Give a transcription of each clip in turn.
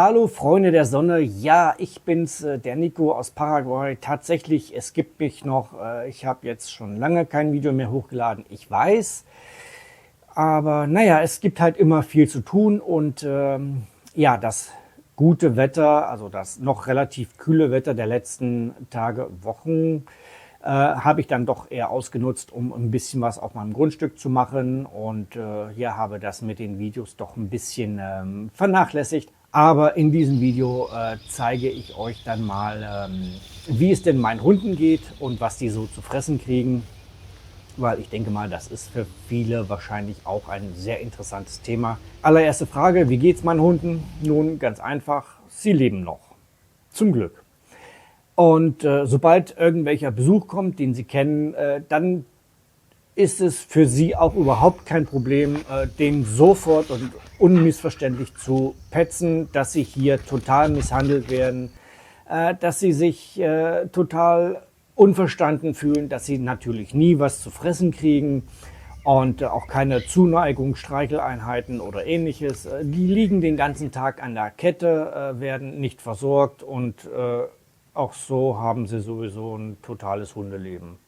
Hallo Freunde der Sonne, ja, ich bin's, der Nico aus Paraguay. Tatsächlich, es gibt mich noch. Ich habe jetzt schon lange kein Video mehr hochgeladen, ich weiß. Aber naja, es gibt halt immer viel zu tun und ja, das gute Wetter, also das noch relativ kühle Wetter der letzten Tage, Wochen, habe ich dann doch eher ausgenutzt, um ein bisschen was auf meinem Grundstück zu machen und ja, habe das mit den Videos doch ein bisschen vernachlässigt. Aber in diesem Video zeige ich euch dann mal, wie es denn meinen Hunden geht und was die so zu fressen kriegen, weil ich denke mal, das ist für viele wahrscheinlich auch ein sehr interessantes Thema. Allererste Frage, wie geht's meinen Hunden? Nun, ganz einfach, sie leben noch. Zum Glück. Und sobald irgendwelcher Besuch kommt, den sie kennen, dann ist es für sie auch überhaupt kein Problem, den sofort und unmissverständlich zu petzen, dass sie hier total misshandelt werden, dass sie sich total unverstanden fühlen, dass sie natürlich nie was zu fressen kriegen und auch keine Zuneigung, Streicheleinheiten oder ähnliches. Die liegen den ganzen Tag an der Kette, werden nicht versorgt und auch so haben sie sowieso ein totales Hundeleben.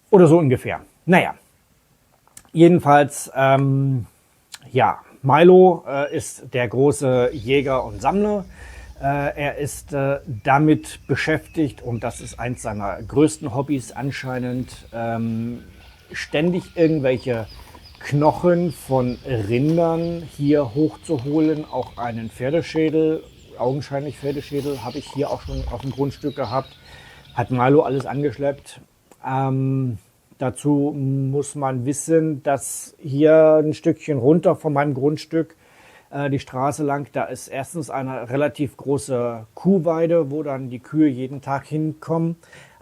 Oder so ungefähr. Naja, jedenfalls, ja, Milo ist der große Jäger und Sammler. Er ist damit beschäftigt, und das ist eins seiner größten Hobbys anscheinend, ständig irgendwelche Knochen von Rindern hier hochzuholen. Auch einen Pferdeschädel, augenscheinlich Pferdeschädel, habe ich hier auch schon auf dem Grundstück gehabt. Hat Milo alles angeschleppt. Dazu muss man wissen, dass hier ein Stückchen runter von meinem Grundstück die Straße lang, da ist erstens eine relativ große Kuhweide, wo dann die Kühe jeden Tag hinkommen.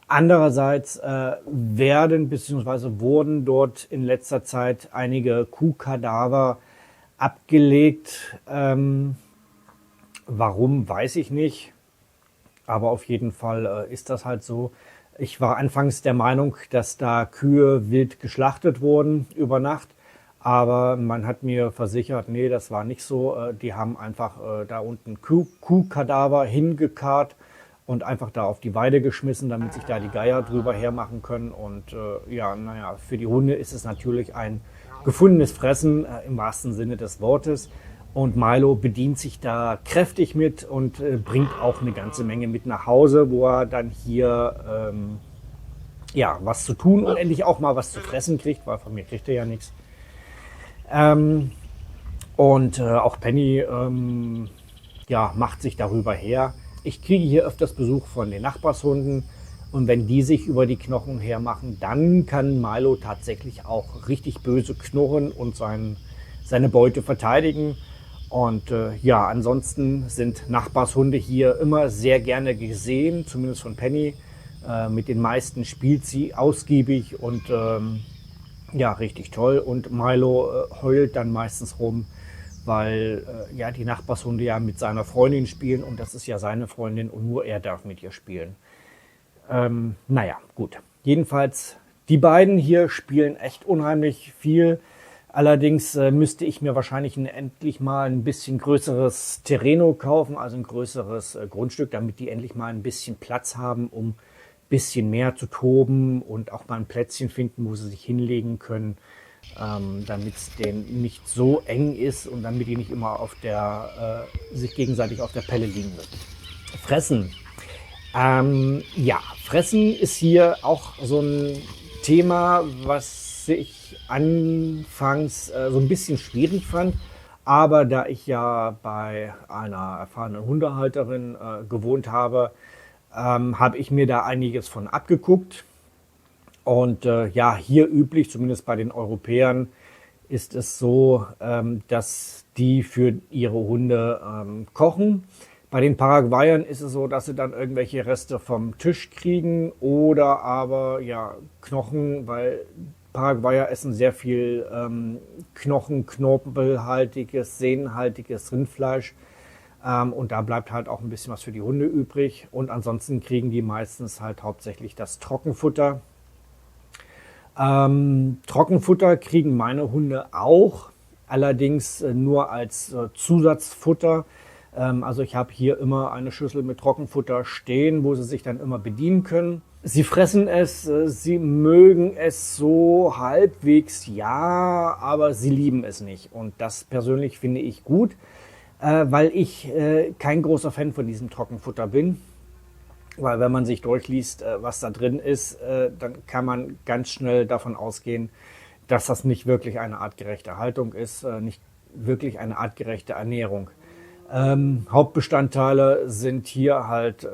Andererseits werden bzw. wurden dort in letzter Zeit einige Kuhkadaver abgelegt. Warum, weiß ich nicht. Aber auf jeden Fall ist das halt so. Ich war anfangs der Meinung, dass da Kühe wild geschlachtet wurden über Nacht. Aber man hat mir versichert, nee, das war nicht so. Die haben einfach da unten Kuhkadaver hingekarrt und einfach da auf die Weide geschmissen, damit sich da die Geier drüber hermachen können. Und ja, naja, für die Hunde ist es natürlich ein gefundenes Fressen im wahrsten Sinne des Wortes. Und Milo bedient sich da kräftig mit und bringt auch eine ganze Menge mit nach Hause, wo er dann hier ja, was zu tun und endlich auch mal was zu fressen kriegt, weil von mir kriegt er ja nichts. Und auch Penny ja, macht sich darüber her. Ich kriege hier öfters Besuch von den Nachbarshunden. Und wenn die sich über die Knochen hermachen, dann kann Milo tatsächlich auch richtig böse knurren und seine Beute verteidigen. Und ja, ansonsten sind Nachbarshunde hier immer sehr gerne gesehen, zumindest von Penny. Mit den meisten spielt sie ausgiebig und ja, richtig toll. Und Milo heult dann meistens rum, weil ja, die Nachbarshunde ja mit seiner Freundin spielen und das ist ja seine Freundin und nur er darf mit ihr spielen. Naja, gut. Jedenfalls, die beiden hier spielen echt unheimlich viel. Allerdings müsste ich mir wahrscheinlich endlich mal ein bisschen größeres Terreno kaufen, also ein größeres Grundstück, damit die endlich mal ein bisschen Platz haben, um ein bisschen mehr zu toben und auch mal ein Plätzchen finden, wo sie sich hinlegen können, damit es denen nicht so eng ist und damit die nicht immer sich gegenseitig auf der Pelle liegen müssen. Fressen. Ja, Fressen ist hier auch so ein Thema, was ich anfangs so ein bisschen schwierig fand. Aber da ich ja bei einer erfahrenen Hundehalterin gewohnt habe, habe ich mir da einiges von abgeguckt. Und ja, hier üblich, zumindest bei den Europäern, ist es so, dass die für ihre Hunde kochen. Bei den Paraguayern ist es so, dass sie dann irgendwelche Reste vom Tisch kriegen oder aber ja, Knochen, weil Paraguayer essen sehr viel Knochen, knorpelhaltiges, sehnenhaltiges Rindfleisch. Und da bleibt halt auch ein bisschen was für die Hunde übrig. Und ansonsten kriegen die meistens halt hauptsächlich das Trockenfutter. Trockenfutter kriegen meine Hunde auch. allerdings nur als Zusatzfutter. Also ich habe hier immer eine Schüssel mit Trockenfutter stehen, wo sie sich dann immer bedienen können. Sie fressen es, sie mögen es so halbwegs, ja, aber sie lieben es nicht. Und das persönlich finde ich gut, weil ich kein großer Fan von diesem Trockenfutter bin. Weil wenn man sich durchliest, was da drin ist, dann kann man ganz schnell davon ausgehen, dass das nicht wirklich eine artgerechte Haltung ist, nicht wirklich eine artgerechte Ernährung. Hauptbestandteile sind hier halt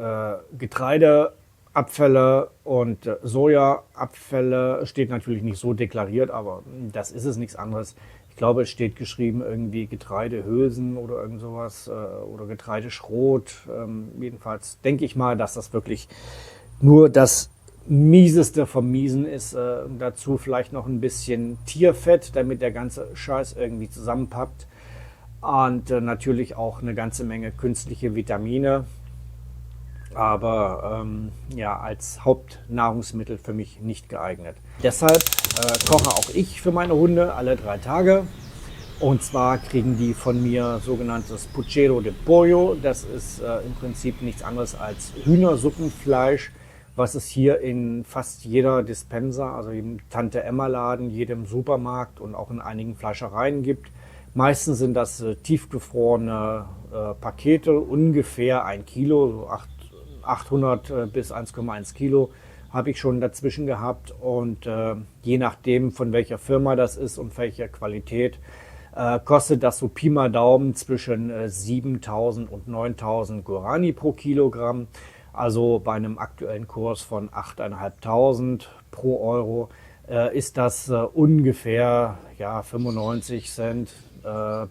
Getreideabfälle und Sojaabfälle. Steht natürlich nicht so deklariert, aber das ist es, nichts anderes. Ich glaube, es steht geschrieben irgendwie Getreidehülsen oder irgend sowas oder Getreideschrot. Jedenfalls denke ich mal, dass das wirklich nur das Mieseste vom Miesen ist. Dazu vielleicht noch ein bisschen Tierfett, damit der ganze Scheiß irgendwie zusammenpackt. Und natürlich auch eine ganze Menge künstliche Vitamine. Aber ja, als Hauptnahrungsmittel für mich nicht geeignet. Deshalb koche auch ich für meine Hunde alle 3 Tage. Und zwar kriegen die von mir sogenanntes Puchero de Pollo. Das ist im Prinzip nichts anderes als Hühnersuppenfleisch, was es hier in fast jeder Dispenser, also im Tante-Emma-Laden, jedem Supermarkt und auch in einigen Fleischereien gibt. Meistens sind das tiefgefrorene Pakete, ungefähr 1 Kilo, so 800 bis 1,1 Kilo habe ich schon dazwischen gehabt. Und je nachdem, von welcher Firma das ist und welcher Qualität, kostet das so Pi mal Daumen zwischen 7.000 und 9.000 Guarani pro Kilogramm. Also bei einem aktuellen Kurs von 8.500 pro Euro ist das ungefähr ja, 95 Cent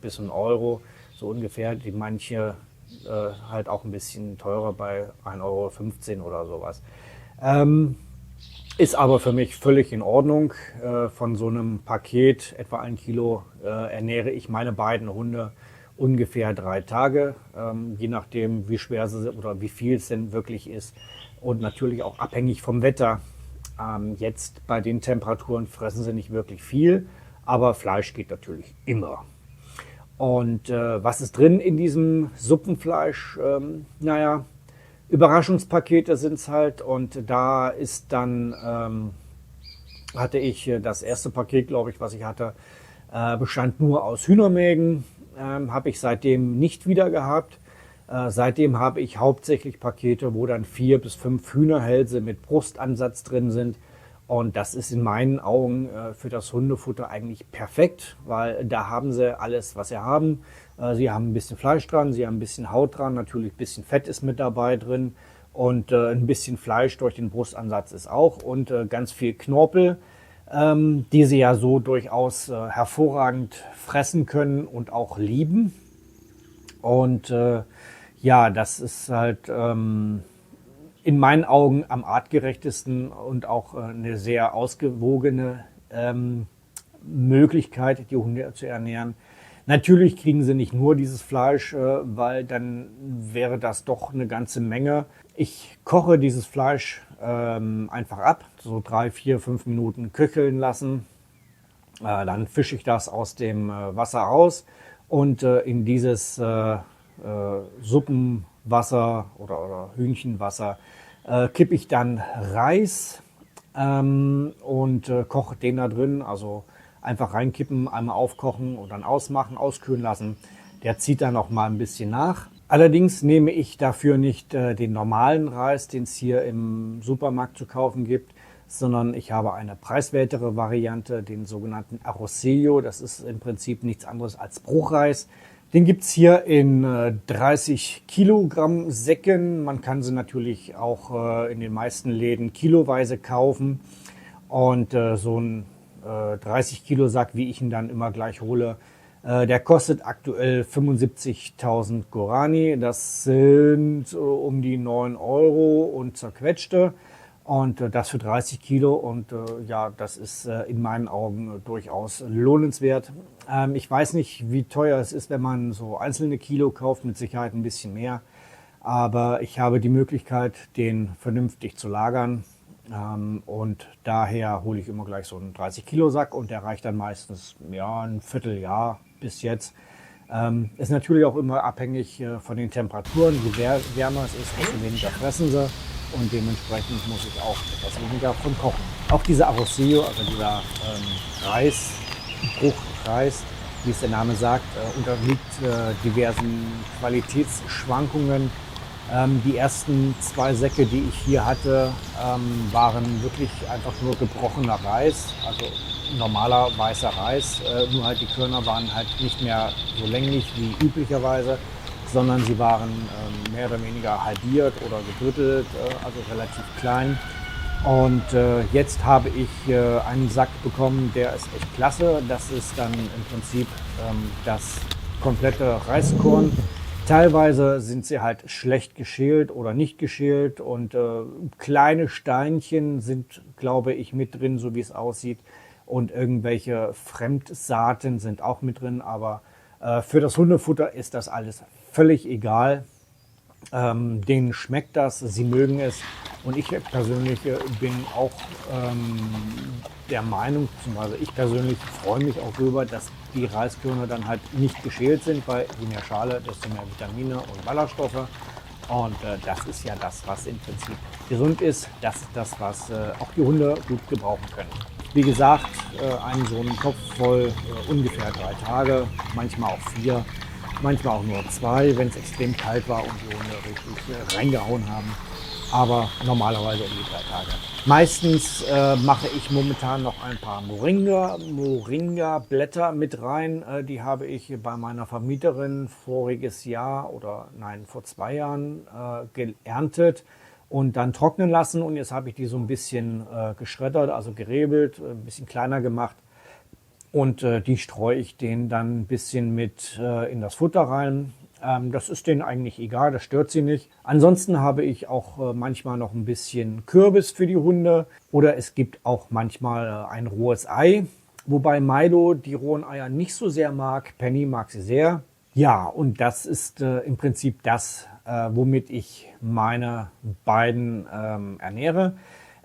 bis 1 Euro, so ungefähr. Die manche halt auch ein bisschen teurer bei 1,15 Euro oder sowas. Ist aber für mich völlig in Ordnung. Von so einem Paket, etwa 1 Kilo, ernähre ich meine beiden Hunde ungefähr 3 Tage, je nachdem, wie schwer sie sind oder wie viel es denn wirklich ist. Und natürlich auch abhängig vom Wetter. Jetzt bei den Temperaturen fressen sie nicht wirklich viel, aber Fleisch geht natürlich immer. Und was ist drin in diesem Suppenfleisch? Naja, Überraschungspakete sind es halt. Und da ist dann, hatte ich das erste Paket, glaube ich, was ich hatte, bestand nur aus Hühnermägen. Habe ich seitdem nicht wieder gehabt. Seitdem habe ich hauptsächlich Pakete, wo dann 4 bis 5 Hühnerhälse mit Brustansatz drin sind. Und das ist in meinen Augen für das Hundefutter eigentlich perfekt, weil da haben sie alles, was sie haben. Sie haben ein bisschen Fleisch dran, sie haben ein bisschen Haut dran, natürlich ein bisschen Fett ist mit dabei drin und ein bisschen Fleisch durch den Brustansatz ist auch und ganz viel Knorpel, die sie ja so durchaus hervorragend fressen können und auch lieben. Und ja, das ist halt in meinen Augen am artgerechtesten und auch eine sehr ausgewogene Möglichkeit, die Hunde zu ernähren. Natürlich kriegen sie nicht nur dieses Fleisch, weil dann wäre das doch eine ganze Menge. Ich koche dieses Fleisch einfach ab, so 3, 4, 5 Minuten köcheln lassen. Dann fische ich das aus dem Wasser raus und in dieses Suppenwasser oder Hühnchenwasser kippe ich dann Reis und koche den da drin. Also einfach reinkippen, einmal aufkochen und dann ausmachen, auskühlen lassen. Der zieht dann noch mal ein bisschen nach. Allerdings nehme ich dafür nicht den normalen Reis, den es hier im Supermarkt zu kaufen gibt, sondern ich habe eine preiswertere Variante, den sogenannten Arrocello. Das ist im Prinzip nichts anderes als Bruchreis. Den gibt es hier in 30 Kilogramm Säcken. Man kann sie natürlich auch in den meisten Läden kiloweise kaufen. Und so ein 30 Kilo Sack, wie ich ihn dann immer gleich hole, der kostet aktuell 75.000 Guarani. Das sind um die 9 Euro und zerquetschte. Und das für 30 Kilo. Und ja, das ist in meinen Augen durchaus lohnenswert. Ich weiß nicht, wie teuer es ist, wenn man so einzelne Kilo kauft. Mit Sicherheit ein bisschen mehr. Aber ich habe die Möglichkeit, den vernünftig zu lagern. Und daher hole ich immer gleich so einen 30 Kilo Sack. Und der reicht dann meistens ja, ein Vierteljahr bis jetzt. Ist natürlich auch immer abhängig von den Temperaturen. Je wärmer es ist, desto weniger fressen sie und dementsprechend muss ich auch etwas weniger von kochen. Auch dieser Arrosillo, also dieser Bruchreis, wie es der Name sagt, unterliegt diversen Qualitätsschwankungen. Die ersten 2 Säcke, die ich hier hatte, waren wirklich einfach nur gebrochener Reis, also normaler weißer Reis, nur halt die Körner waren halt nicht mehr so länglich wie üblicherweise, sondern sie waren mehr oder weniger halbiert oder gedrittelt, also relativ klein. Und jetzt habe ich einen Sack bekommen, der ist echt klasse. Das ist dann im Prinzip das komplette Reiskorn. Teilweise sind sie halt schlecht geschält oder nicht geschält und kleine Steinchen sind, glaube ich, mit drin, so wie es aussieht. Und irgendwelche Fremdsaaten sind auch mit drin, aber für das Hundefutter ist das alles völlig egal. Denen schmeckt das, sie mögen es und ich persönlich bin auch der Meinung, beziehungsweise ich persönlich freue mich auch darüber, dass die Reiskörner dann halt nicht geschält sind, weil je mehr Schale, desto mehr Vitamine und Ballaststoffe und das ist ja das, was im Prinzip gesund ist, das ist das, was auch die Hunde gut gebrauchen können. Wie gesagt, so einen Topf voll ungefähr 3 Tage, manchmal auch 4. Manchmal auch nur 2, wenn es extrem kalt war und die Hunde richtig reingehauen haben. Aber normalerweise um die 3 Tage. Meistens mache ich momentan noch ein paar Moringa-Blätter mit rein. Die habe ich bei meiner Vermieterin voriges Jahr vor 2 Jahren geerntet und dann trocknen lassen. Und jetzt habe ich die so ein bisschen geschreddert, also gerebelt, ein bisschen kleiner gemacht. Und die streue ich denen dann ein bisschen mit in das Futter rein. Das ist denen eigentlich egal, das stört sie nicht. Ansonsten habe ich auch manchmal noch ein bisschen Kürbis für die Hunde. Oder es gibt auch manchmal ein rohes Ei. Wobei Milo die rohen Eier nicht so sehr mag. Penny mag sie sehr. Ja, und das ist im Prinzip das, womit ich meine beiden ernähre.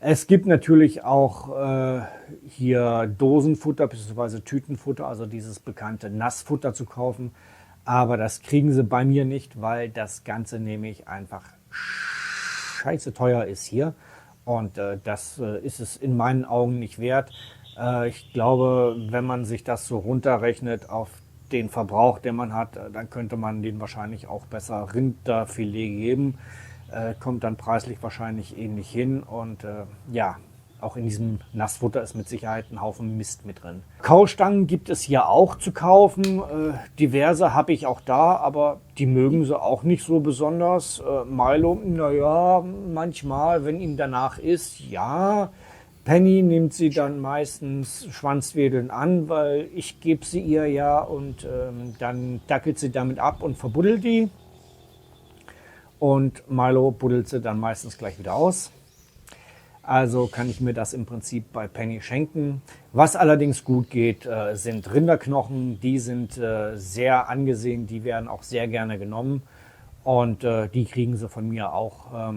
Es gibt natürlich auch hier Dosenfutter bzw. Tütenfutter, also dieses bekannte Nassfutter zu kaufen. Aber das kriegen sie bei mir nicht, weil das Ganze nämlich einfach scheiße teuer ist hier. Und das ist es in meinen Augen nicht wert. Ich glaube, wenn man sich das so runterrechnet auf den Verbrauch, den man hat, dann könnte man den wahrscheinlich auch besser Rinderfilet geben. Kommt dann preislich wahrscheinlich ähnlich hin und ja, auch in diesem Nassfutter ist mit Sicherheit ein Haufen Mist mit drin. Kaustangen gibt es hier auch zu kaufen, diverse habe ich auch da, aber die mögen sie auch nicht so besonders. Milo, naja, manchmal, wenn ihm danach ist, ja. Penny nimmt sie dann meistens Schwanzwedeln an, weil ich gebe sie ihr ja und dann dackelt sie damit ab und verbuddelt die. Und Milo buddelt sie dann meistens gleich wieder aus. Also kann ich mir das im Prinzip bei Penny schenken. Was allerdings gut geht, sind Rinderknochen. Die sind sehr angesehen, die werden auch sehr gerne genommen. Und die kriegen sie von mir auch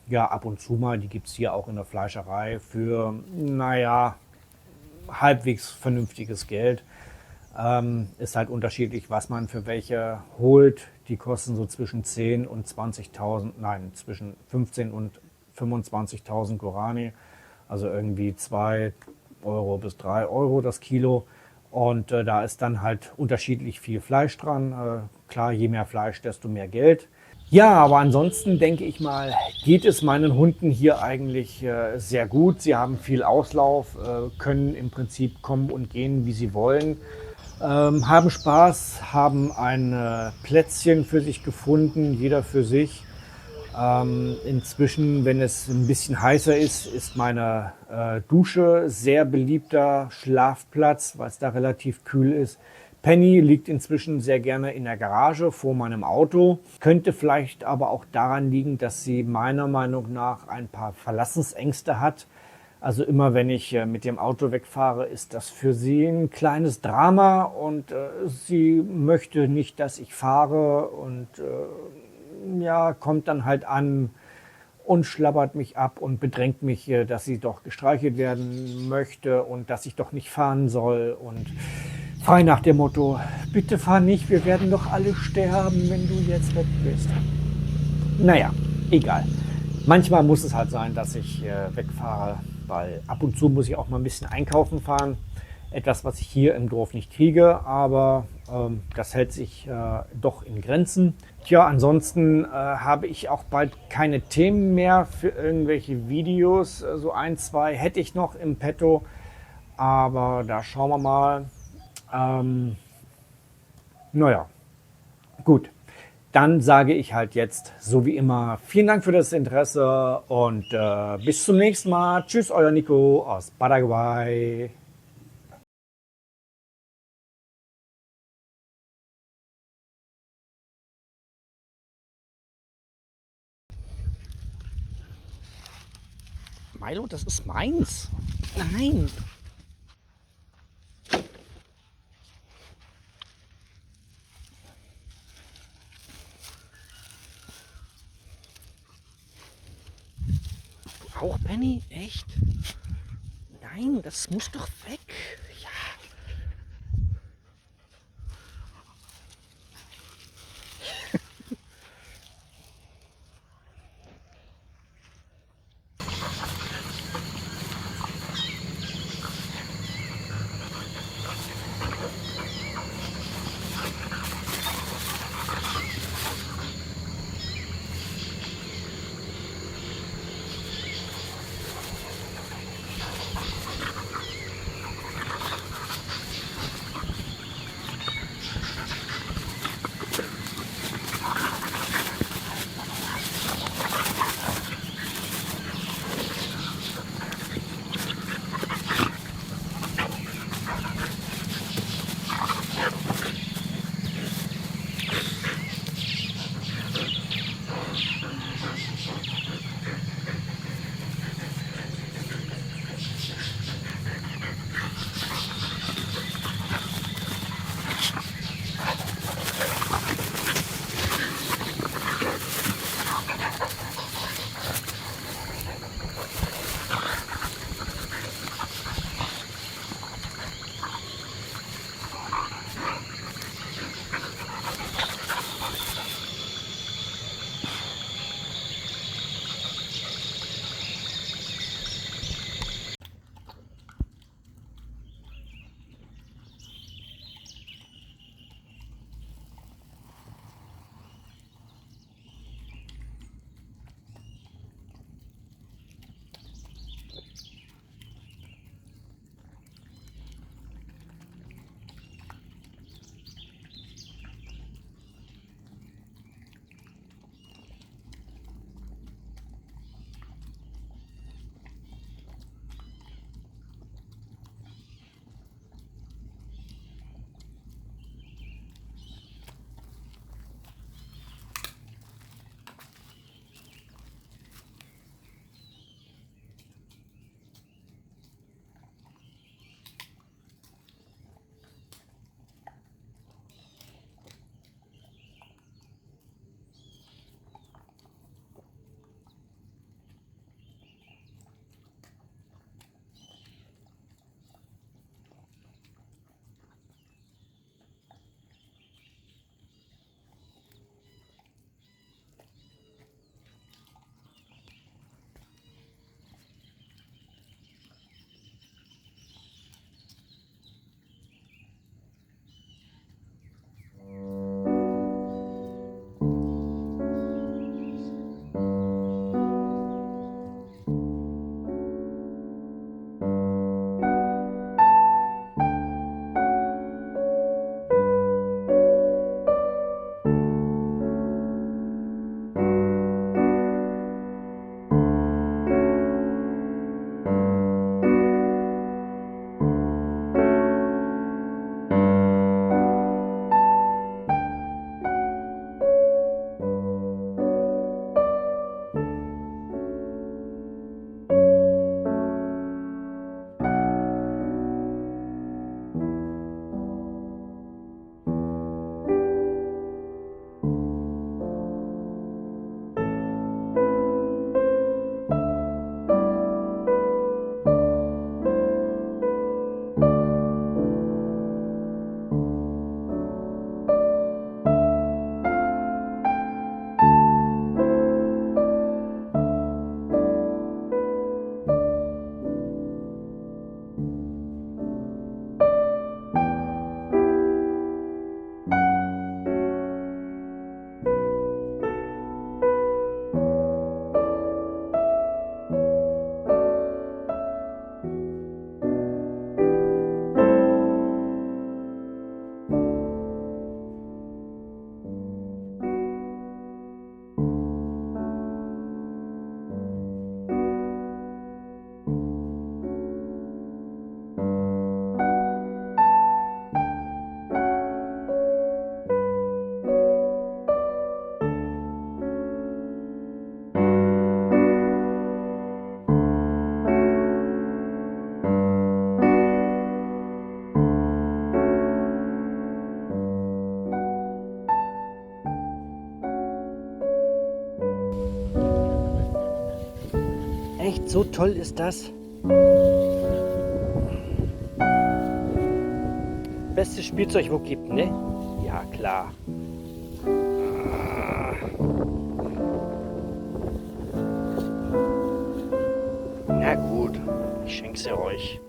ja, ab und zu mal. Die gibt es hier auch in der Fleischerei für, naja, halbwegs vernünftiges Geld. Ist halt unterschiedlich, was man für welche holt. Die kosten so zwischen 10 und 20.000, nein, zwischen 15 und 25.000 Guarani. Also irgendwie 2 Euro bis 3 Euro das Kilo. Und da ist dann halt unterschiedlich viel Fleisch dran. Klar, je mehr Fleisch, desto mehr Geld. Ja, aber ansonsten denke ich mal, geht es meinen Hunden hier eigentlich sehr gut. Sie haben viel Auslauf, können im Prinzip kommen und gehen, wie sie wollen. Haben Spaß, haben ein Plätzchen für sich gefunden, jeder für sich. Inzwischen, wenn es ein bisschen heißer ist, ist meine Dusche sehr beliebter Schlafplatz, weil es da relativ kühl ist. Penny liegt inzwischen sehr gerne in der Garage vor meinem Auto. Könnte vielleicht aber auch daran liegen, dass sie meiner Meinung nach ein paar Verlassensängste hat. Also immer wenn ich mit dem Auto wegfahre, ist das für sie ein kleines Drama und sie möchte nicht, dass ich fahre und ja, kommt dann halt an und schlabbert mich ab und bedrängt mich, dass sie doch gestreichelt werden möchte und dass ich doch nicht fahren soll. Und Frei nach dem Motto, bitte fahr nicht, wir werden doch alle sterben, wenn du jetzt weg bist. Naja, egal. Manchmal muss es halt sein, dass ich wegfahre, weil ab und zu muss ich auch mal ein bisschen einkaufen fahren. Etwas, was ich hier im Dorf nicht kriege, aber das hält sich doch in Grenzen. Tja, ansonsten habe ich auch bald keine Themen mehr für irgendwelche Videos. So ein, zwei hätte ich noch im Petto, aber da schauen wir mal. Naja, gut. Dann sage ich halt jetzt, so wie immer, vielen Dank für das Interesse und bis zum nächsten Mal. Tschüss, euer Nico aus Paraguay. Milo, das ist meins. Nein. Du auch, Penny? Echt? Nein, das muss doch weg. Ja. Echt, so toll ist das? Bestes Spielzeug, wo gibt, ne? Ja, klar. Na gut, ich schenke sie euch.